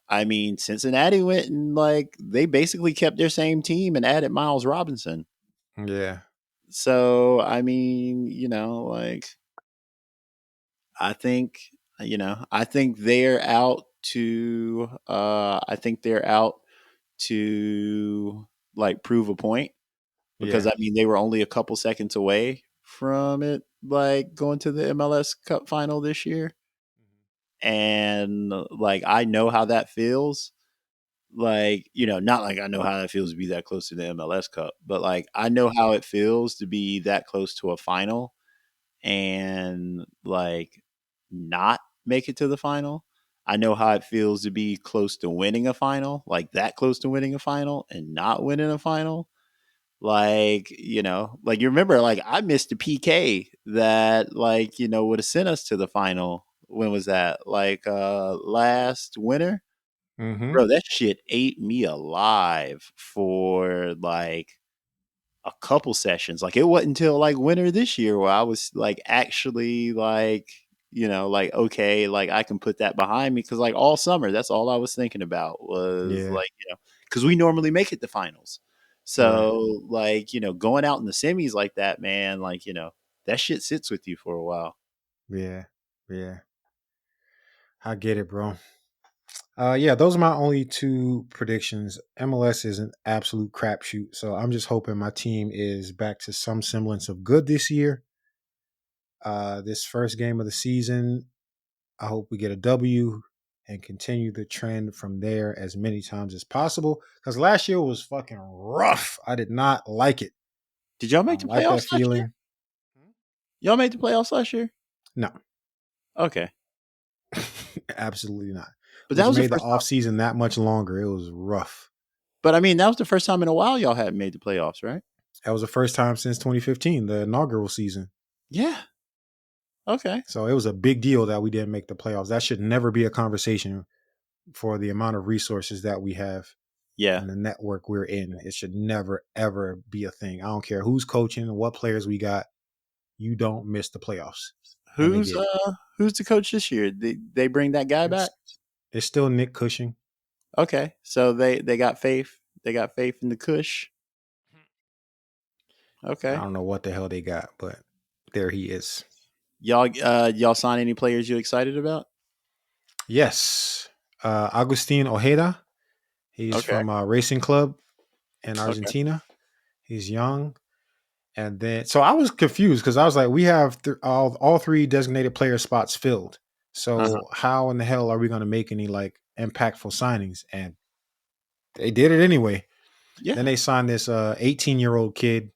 I mean, Cincinnati went and they basically kept their same team and added Miles Robinson. Yeah. So I mean, I think I think they're out to prove a point because Yeah. I mean they were only a couple seconds away from it going to the MLS Cup final this year, and I know how that feels. Not like I know how it feels to be that close to the MLS Cup, but I know how it feels to be that close to a final and not make it to the final. I know how it feels to be close to winning a final, like that close to winning a final and not winning a final. You remember, I missed a PK that, would have sent us to the final. When was that? Last winter? Mm-hmm. Bro, that shit ate me alive for a couple sessions. It wasn't until winter this year where I was actually okay, I can put that behind me because all summer that's all I was thinking about was Yeah. because we normally make it to finals. Right. So going out in the semis like that, man, that shit sits with you for a while. Yeah. Yeah. I get it, bro. Yeah, those are my only two predictions. MLS is an absolute crapshoot, so I'm just hoping my team is back to some semblance of good this year. This first game of the season, I hope we get a W and continue the trend from there as many times as possible. Because last year was fucking rough. I did not like it. Did y'all I make don't the like that playoffs last year? feeling. Y'all made the playoffs last year? No, Okay, absolutely not. but that Which was the made the first time. off season that much longer. It was rough. But I mean, that was the first time in a while y'all hadn't made the playoffs, right? That was the first time since 2015, the inaugural season. Yeah. Okay. So it was a big deal that we didn't make the playoffs. That should never be a conversation for the amount of resources that we have Yeah. and the network we're in. It should never, ever be a thing. I don't care who's coaching and what players we got. You don't miss the playoffs. And they Who's did. who's the coach this year? They bring that guy back? It's, it's still Nick Cushing. Okay. So they got faith. They got faith in the Kush. I Okay. don't know what the hell they got, but there he is. Y'all sign any players you excited about? Yes. Agustin Ojeda. He's Okay. from Racing Club in Okay. Argentina. He's young. And then, so I was confused because I was like, we have all three designated player spots filled. Uh-huh. So how in the hell are we going to make any like impactful signings? And they did it anyway. Then Yeah. they signed this 18-year-old kid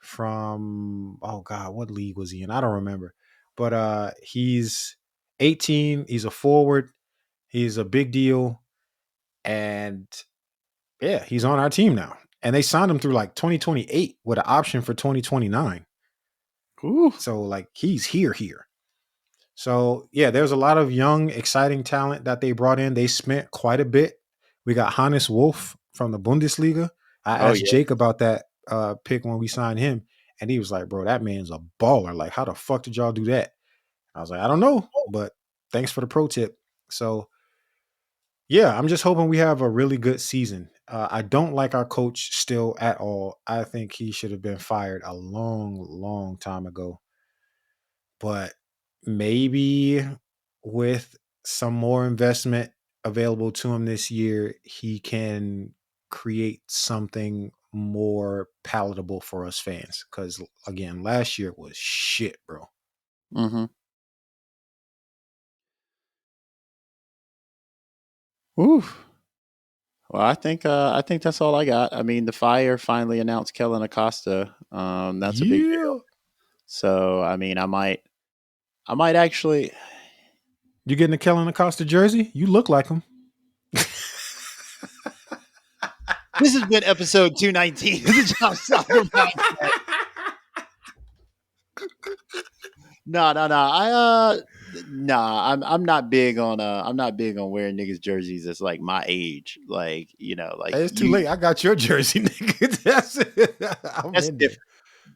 from, oh God, what league was he in? I don't remember. But he's 18. He's a forward. He's a big deal. And yeah, he's on our team now. And they signed him through like 2028 with an option for 2029. Ooh. So like he's here. So yeah, there's a lot of young, exciting talent that they brought in. They spent quite a bit. We got Hannes Wolf from the Bundesliga. I Oh asked yeah. Jake about that pick when we signed him, and he was like, "Bro, that man's a baller. Like, how the fuck did y'all do that?" I was like, "I don't know, but thanks for the pro tip." So yeah, I'm just hoping we have a really good season. I don't like our coach still at all. I think he should have been fired a long, long time ago. But maybe with some more investment available to him this year, he can create something more palatable for us fans. Because again, last year was shit, bro. Mm-hmm. Ooh. Well, I think that's all I got. I mean, the Fire finally announced Kellen Acosta. That's a big deal. Yeah. So I mean, I might actually. You getting a Kellen Acosta jersey? You look like him. This has been episode 219 of the John Soccer Podcast. No, no, no. Nah. I'm not big on wearing niggas jerseys that's like my age. Like like It's too late. I got your jersey, nigga. That's it. I'm that's in different.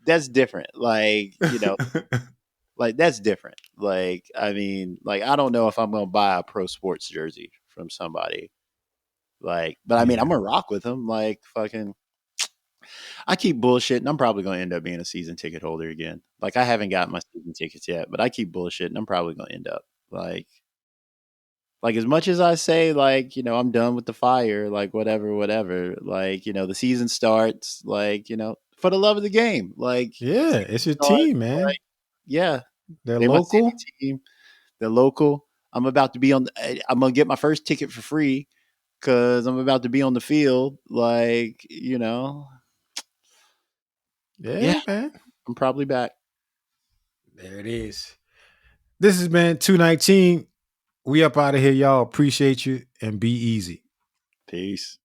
That's different. Like there. like that's different. Like I mean, like I don't know if I'm gonna buy a pro sports jersey from somebody. Like, but I mean, I'm Yeah. gonna rock with them. Like fucking I keep bullshitting. I'm probably going to end up being a season ticket holder again. Like I haven't got my season tickets yet, but I keep bullshitting. I'm probably going to end up like as much as I say like I'm done with the Fire, like whatever. Like the season starts. Like for the love of the game. Like Yeah. season It's your starts. team, man. Like yeah, They're they my city local. team. They're local. I'm about to be on. I'm gonna get my first ticket for free because I'm about to be on the field. Like yeah, Yeah, man. I'm probably back. There it is. This has been 219. We up out of here, y'all. Appreciate you and be easy. Peace.